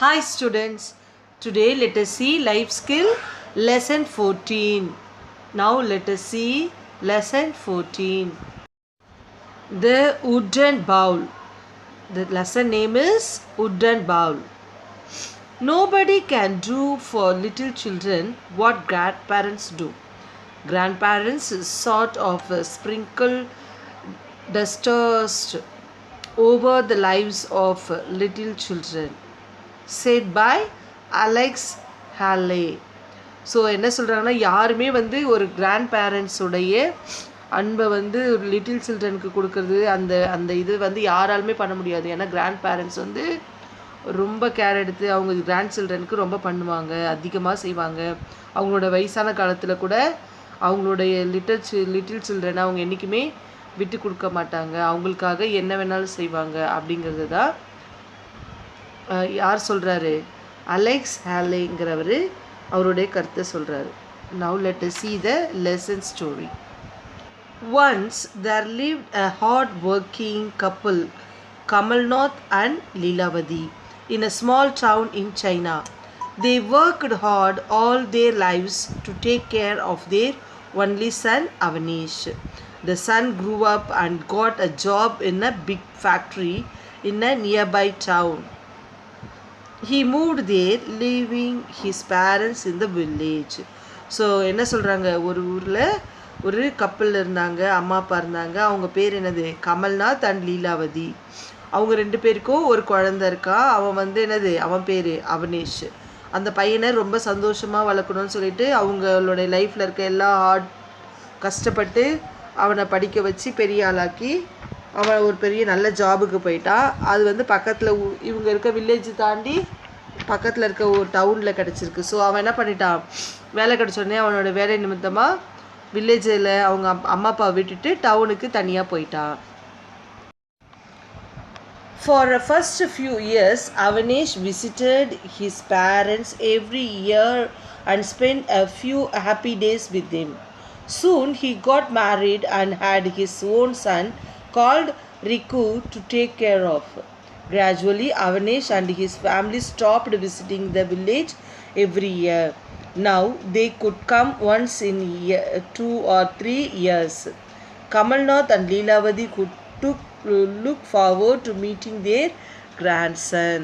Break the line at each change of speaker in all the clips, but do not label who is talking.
Hi students, today let us see life skill lesson 14. Now let us see lesson 14. The wooden bowl. The lesson name is wooden bowl. Nobody can do for little children what grandparents do. Grandparents is sort of sprinkle dust over the lives of little children. Said by Alex Halle. So என்ன சொல்கிறாங்கன்னா, யாருமே வந்து ஒரு grand பேரண்ட்ஸுடைய அன்பை வந்து little சில்ட்ரனுக்கு கொடுக்குறது அந்த அந்த இது வந்து யாராலுமே பண்ண முடியாது. ஏன்னா கிராண்ட் பேரண்ட்ஸ் வந்து ரொம்ப கேர் எடுத்து அவங்க கிராண்ட் சில்ட்ரனுக்கு ரொம்ப பண்ணுவாங்க, அதிகமாக செய்வாங்க. அவங்களோட வயசான காலத்தில் கூட அவங்களுடைய லிட்டில் சில்ட்ரனை அவங்க என்றைக்குமே விட்டு கொடுக்க மாட்டாங்க. அவங்களுக்காக என்ன வேணாலும் செய்வாங்க. அப்படிங்கிறது தான் யார் சொல்கிறாரு? அலெக்ஸ் ஹாலேங்கிறவர் அவருடைய கருத்தை சொல்கிறாரு. Now let us see the lesson story. Once there lived a hard working couple, Kamalnath and Leelavati, in a small town in China. They worked hard all their lives to take care of their only son Avanish. The son grew up and got a job in a big factory in a nearby town. He moved there, leaving his parents in the village. So என்ன சொல்கிறாங்க, ஒரு ஊரில் ஒரு கப்பல் இருந்தாங்க, அம்மா அப்பா இருந்தாங்க. அவங்க பேர் என்னது? கமல்நாத் அண்ட் லீலாவதி. அவங்க ரெண்டு பேருக்கும் ஒரு குழந்தை இருக்கா. அவன் வந்து என்னது? அவன் பேர் அவனேஷ். அந்த பையனை ரொம்ப சந்தோஷமாக வளர்க்கணும்னு சொல்லிட்டு அவங்களோட லைஃப்பில் இருக்க எல்லா கஷ்டப்பட்டு அவனை படிக்க வச்சு பெரிய ஆளாக்கி அவன் ஒரு பெரிய நல்ல ஜாபுக்கு போயிட்டான். அது வந்து பக்கத்தில் இவங்க இருக்க வில்லேஜ் தாண்டி பக்கத்தில் இருக்க ஒரு டவுனில் கிடச்சிருக்கு. ஸோ அவன் என்ன பண்ணிட்டான், வேலை கிடச்சோடனே அவனோட வேலை நிமித்தமாக வில்லேஜில் அவங்க அம்மா அப்பா விட்டுட்டு டவுனுக்கு தனியாக போயிட்டான். For the first few years, Avanish visited his parents every year and spent a few happy days with them. Soon he got married and had his own son called Riku to take care of. Gradually, Avanish and his family stopped visiting the village every year. Now they could come once in 2 or 3 years. Kamalnath and Leelavati could look forward to meeting their grandson.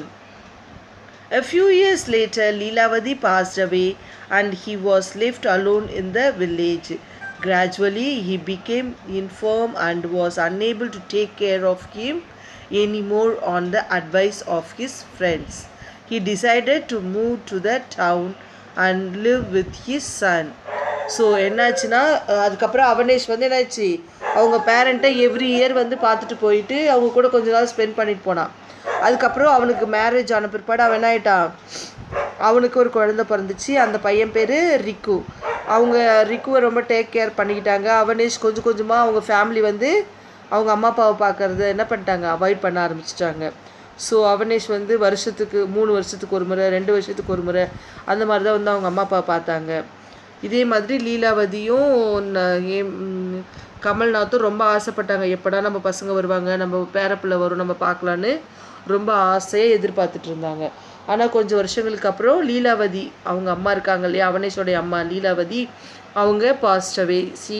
A few years later, Leelavati passed away and he was left alone in the village. Gradually, he became infirm and was unable to take care of him anymore on the advice of his friends. He decided to move to the town and live with his son. So என்னாச்சுன்னா, அதுக்கப்புறம் அவனேஷ் வந்து என்னாச்சு, அவங்க பேரண்ட்டை every year வந்து பார்த்துட்டு போயிட்டு அவங்க கூட கொஞ்ச நாள் ஸ்பெண்ட் பண்ணிட்டு போனான். அதுக்கப்புறம் அவனுக்கு மேரேஜ் ஆன பிற்பாடு அவன் என்ன ஆகிட்டான், அவனுக்கு ஒரு குழந்தை பிறந்துச்சு. அந்த பையன் பேர் ரிக்கு. அவங்க ரிக்குவை ரொம்ப டேக் கேர் பண்ணிக்கிட்டாங்க. அவனேஷ் கொஞ்சம் கொஞ்சமாக அவங்க ஃபேமிலி வந்து அவங்க அம்மா அப்பாவை பார்க்குறது என்ன பண்ணிட்டாங்க, அவாய்ட் பண்ண ஆரம்பிச்சிட்டாங்க. ஸோ அவனேஷ் வந்து வருஷத்துக்கு 3 வருஷத்துக்கு ஒரு முறை, 2 வருஷத்துக்கு ஒரு முறை அந்த மாதிரி தான் வந்து அவங்க அம்மா அப்பாவை பார்த்தாங்க. இதே மாதிரி லீலாவதியும் கமல்நாத்தும் ரொம்ப ஆசைப்பட்டாங்க, எப்படா நம்ம பசங்க வருவாங்க, நம்ம பேரப்பிள்ளை வரும், நம்ம பார்க்கலான்னு ரொம்ப ஆசையாக எதிர்பார்த்துட்டு இருந்தாங்க. ஆனால் கொஞ்சம் வருஷங்களுக்கு அப்புறம் லீலாவதி, அவங்க அம்மா இருக்காங்க இல்லையா, அவனேஷோடைய அம்மா லீலாவதி, அவங்க பாஸ்ட் அவே, ஷீ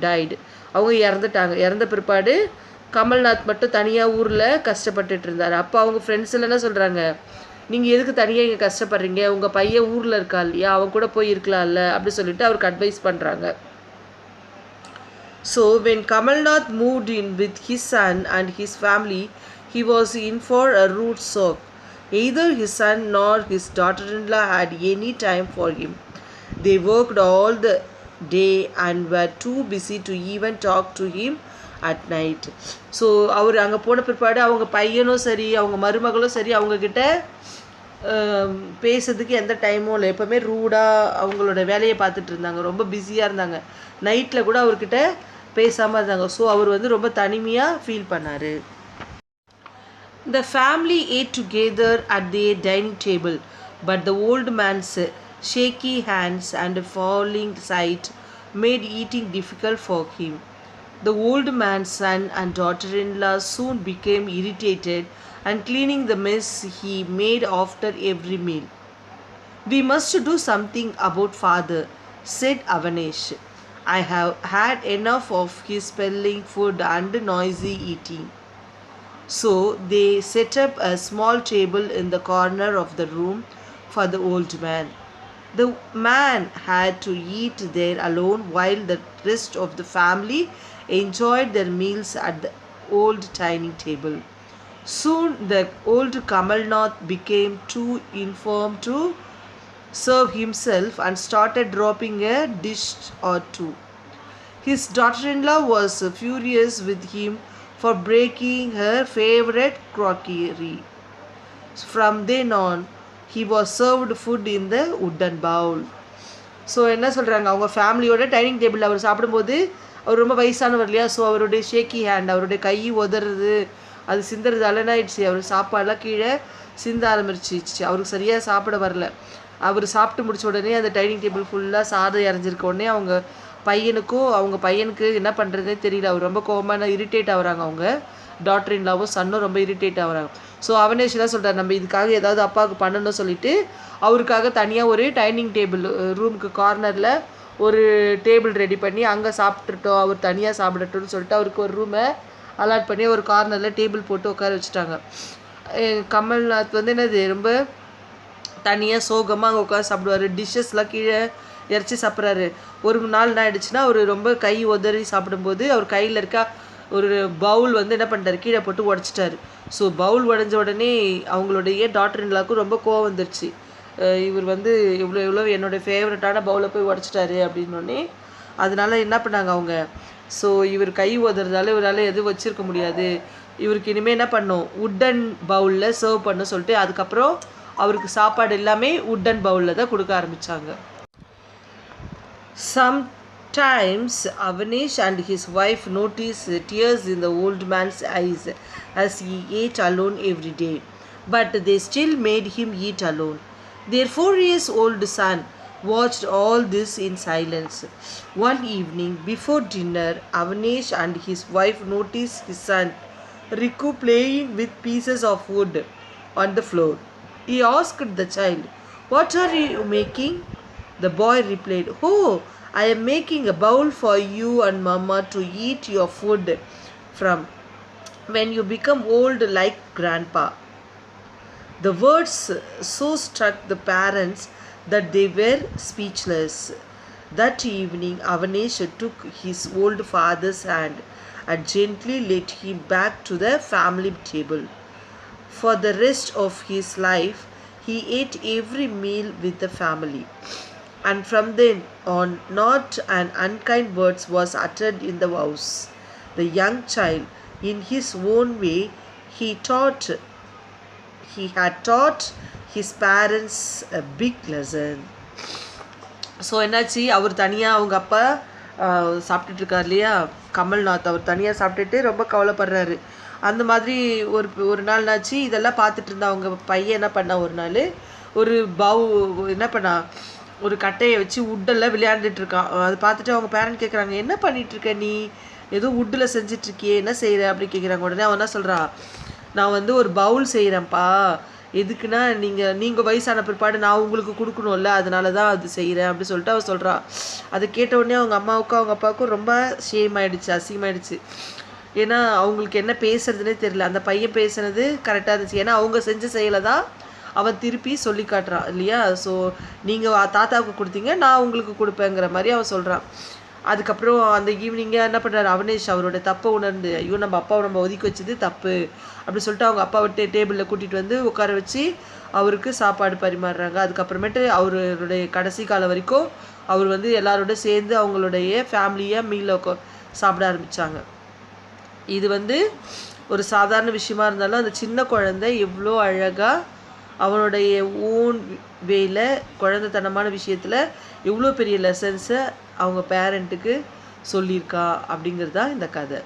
டைடு, அவங்க இறந்துட்டாங்க. இறந்த பிற்பாடு கமல்நாத் மட்டும் தனியாக ஊரில் கஷ்டப்பட்டுட்டு இருந்தார். அப்போ அவங்க ஃப்ரெண்ட்ஸ் எல்லாம் என்ன சொல்கிறாங்க, நீங்கள் எதுக்கு தனியாக இங்கே கஷ்டப்படுறீங்க, உங்கள் பையன் ஊரில் இருக்கா இல்லையா, அவன் கூட போய் இருக்கலாம்ல அப்படி சொல்லிட்டு அவருக்கு அட்வைஸ் பண்ணுறாங்க. So when Kamalnath moved in with his son and his family, he was in for a rude shock. Either his son nor his daughter-in-law had any time for him. They worked all the day and were too busy to even talk to him at night. So அவர் அங்கே போன பிற்பாடு அவங்க பையனும் சரி அவங்க மருமகளும் சரி அவங்கக்கிட்ட பேசுறதுக்கு எந்த டைமும் இல்லை. எப்போவுமே ரூடாக அவங்களோட வேலையை பார்த்துட்டு இருந்தாங்க, ரொம்ப பிஸியாக இருந்தாங்க. நைட்டில் கூட அவர்கிட்ட பேசாமல் இருந்தாங்க. ஸோ அவர் வந்து ரொம்ப தனிமையாக ஃபீல் பண்ணார். The family ate together at their dining table, but the old man's shaky hands and falling sight made eating difficult for him. The old man's son and daughter-in-law soon became irritated and cleaning the mess he made after every meal. We must do something about father, said Avanesh. I have had enough of his spilling food and noisy eating. So they set up a small table in the corner of the room for the old man. The man had to eat there alone while the rest of the family enjoyed their meals at the old dining table. Soon the old Kamalnath became too infirm to serve himself and started dropping a dish or two. His daughter in law was furious with him for breaking her favorite crockery. From then on, he was served food in the wooden bowl. So என்ன சொல்கிறாங்க, அவங்க ஃபேமிலியோட dining டேபிளில் அவர் சாப்பிடும்போது அவர் ரொம்ப வயசானவர் இல்லையா, so அவருடைய ஷேக்கி ஹேண்ட், அவருடைய கை உதறது, அது சிந்துறது அலனாயிடுச்சு. அவர் சாப்பாடெல்லாம் கீழே சிந்த ஆரம்பிச்சிச்சு. அவருக்கு சரியாக சாப்பிட வரல. அவர் சாப்பிட்டு முடிச்ச உடனே அந்த டைனிங் டேபிள் ஃபுல்லாக சாதம் இறஞ்சிருக்க உடனே அவங்க பையனுக்கு என்ன பண்ணுறதே தெரியல. அவர் ரொம்ப கோபமான இரிட்டேட் ஆகுறாங்க. அவங்க டாட்டர் இன்லாவும் சன்னும் ரொம்ப இரிட்டேட் ஆகுறாங்க. ஸோ அவனேஷ் தான் சொல்கிறார், நம்ம இதுக்காக ஏதாவது அப்பாவுக்கு பண்ணணும்னு சொல்லிட்டு அவருக்காக தனியாக ஒரு டைனிங் டேபிள் ரூமுக்கு கார்னரில் ஒரு டேபிள் ரெடி பண்ணி அங்கே சாப்பிட்டுட்டோம், அவர் தனியாக சாப்பிடட்டும்னு சொல்லிட்டு அவருக்கு ஒரு ரூமை அலாட் பண்ணி ஒரு கார்னரில் டேபிள் போட்டு உட்கார வச்சுட்டாங்க. கமல்நாத் வந்து என்னது ரொம்ப தனியாக சோகமாக அங்கே உட்காந்து சாப்பிடுவார். டிஷ்ஷஸ்லாம் கீழே இறச்சி சாப்பிட்றாரு. ஒரு நாள் என்ன ஆகிடுச்சுன்னா, அவர் ரொம்ப கை உதறி சாப்பிடும்போது அவர் கையில் இருக்க ஒரு பவுல் வந்து என்ன பண்ணிட்டாரு, கீழே போட்டு உடச்சிட்டாரு. ஸோ பவுல் உடஞ்ச உடனே அவங்களுடைய டாட்டர் இன்லாவுக்கு ரொம்ப கோவம் வந்துருச்சு. இவர் வந்து எவ்வளோ என்னோடய ஃபேவரட்டான பவுலை போய் உடச்சிட்டாரு அப்படின்னோடனே அதனால என்ன பண்ணாங்க அவங்க, ஸோ இவர் கை உதறதால இவரால் எதுவும் வச்சுருக்க முடியாது, இவருக்கு இனிமேல் என்ன பண்ணோம், உட்டன் பவுலில் சர்வ் பண்ண சொல்லிட்டு அதுக்கப்புறம் அவருக்கு சாப்பாடு எல்லாமே உட்டன் பவுலில் தான் கொடுக்க ஆரம்பித்தாங்க. Sometimes Avanesh and his wife noticed tears in the old man's eyes as he ate alone every day, but they still made him eat alone. Their 4-year-old son watched all this in silence. One evening before dinner, Avanesh and his wife noticed his son Riku playing with pieces of wood on the floor. He asked the child, "What are you making?" The boy replied, "Oh, I am making a bowl for you and Mama to eat your food from when you become old like Grandpa." The words so struck the parents that they were speechless. That evening, Avanesh took his old father's hand and gently led him back to the family table. For the rest of his life, he ate every meal with the family. And from then on, not an unkind word was uttered in the house. The young child, in his own way, he had taught his parents a big lesson. So என்னாச்சு, அவர் தனியாக அவங்க அப்பா சாப்பிட்டுட்டு இருக்கார் இல்லையா, கமல்நாத், அவர் தனியாக சாப்பிட்டுட்டு ரொம்ப கவலைப்படுறாரு. அந்த மாதிரி ஒரு நாள் என்னாச்சு, இதெல்லாம் பார்த்துட்டு இருந்தா அவங்க பையன் என்ன பண்ணா, ஒரு நாள் ஒரு என்ன பண்ணா, ஒரு கட்டையை வச்சு உட்டெல்லாம் விளையாண்டுட்டு இருக்கான். அதை பார்த்துட்டு அவங்க பேரண்ட் கேட்குறாங்க, என்ன பண்ணிகிட்ருக்க நீ, ஏதோ உட்டில் செஞ்சிட்ருக்கியே, என்ன செய்கிற அப்படி கேட்குறாங்க. உடனே அவன் என்ன சொல்கிறான், நான் வந்து ஒரு பவுல் செய்கிறேன்ப்பா, எதுக்குன்னா நீங்கள் வயசான பிற்பாடு நான் உங்களுக்கு கொடுக்கணும்ல, அதனால தான் அது செய்கிறேன் அப்படி சொல்லிட்டு அவன் சொல்கிறான். அதை கேட்ட உடனே அவங்க அம்மாவுக்கும் அவங்க அப்பாவுக்கும் ரொம்ப ஷேம் ஆகிடுச்சு, அசிங்கமாயிடுச்சு. ஏன்னா அவங்களுக்கு என்ன பேசுறதுனே தெரியல. அந்த பையன் பேசுனது கரெக்டாக இருந்துச்சு, ஏன்னா அவங்க செஞ்ச செயலை தான் அவன் திருப்பி சொல்லி காட்டுறான் இல்லையா. ஸோ நீங்கள் தாத்தாவுக்கு கொடுத்தீங்க, நான் உங்களுக்கு கொடுப்பேங்கிற மாதிரி அவன் சொல்கிறான். அதுக்கப்புறம் அந்த ஈவினிங்கே என்ன பண்ணுறாரு அவனேஷ், அவரோட தப்பை உணர்ந்து, ஐயோ நம்ம அப்பாவை நம்ம ஒதுக்கி வச்சது தப்பு அப்படி சொல்லிட்டு அவங்க அப்பாவை டேபிளில் கூட்டிகிட்டு வந்து உட்கார வச்சு அவருக்கு சாப்பாடு பரிமாறுறாங்க. அதுக்கப்புறமேட்டு அவருடைய கடைசி காலம் வரைக்கும் அவர் வந்து எல்லாரோட சேர்ந்து அவங்களுடைய ஃபேமிலியாக மீலில் சாப்பிட ஆரம்பித்தாங்க. இது வந்து ஒரு சாதாரண விஷயமா இருந்தாலும் அந்த சின்ன குழந்தை எவ்வளோ அழகாக அவனுடைய ஓன் வேல குழந்தைத்தனமான விஷயத்தில் எவ்வளோ பெரிய லெசன்ஸை அவங்க பேரண்ட்டுக்கு சொல்லியிருக்கா அப்படிங்கிறது தான் இந்த கதை.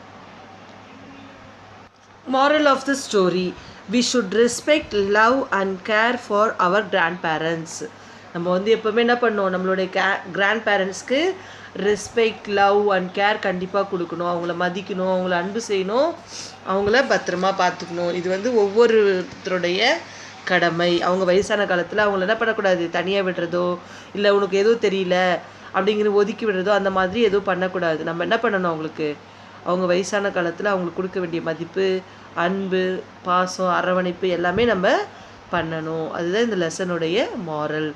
Moral of the story: we should respect, love and care for our grandparents. நம்ம வந்து எப்போவுமே என்ன பண்ணோம், நம்மளுடைய கிராண்ட் பேரண்ட்ஸ்க்கு ரெஸ்பெக்ட், லவ் அண்ட் கேர் கண்டிப்பாக கொடுக்கணும். அவங்கள மதிக்கணும், அவங்கள அன்பு செய்யணும், அவங்கள பத்திரமா பார்த்துக்கணும். இது வந்து ஒவ்வொருத்தருடைய கடமை. அவங்க வயசான காலத்தில் அவங்கள என்ன பண்ணக்கூடாது, தனியாக விடுறதோ இல்லை உனக்கு எதுவும் தெரியல அப்படிங்கிற ஒதுக்கி விடுறதோ அந்த மாதிரி எதுவும் பண்ணக்கூடாது. நம்ம என்ன பண்ணணும், அவங்களுக்கு அவங்க வயசான காலத்தில் அவங்களுக்கு கொடுக்க வேண்டிய மதிப்பு, அன்பு, பாசம், அரவணைப்பு எல்லாமே நம்ம பண்ணணும். அதுதான் இந்த லெசனுடைய moral.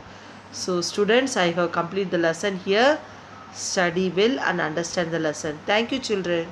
So students, I have complete the lesson here. Study well and understand the lesson. Thank you, children.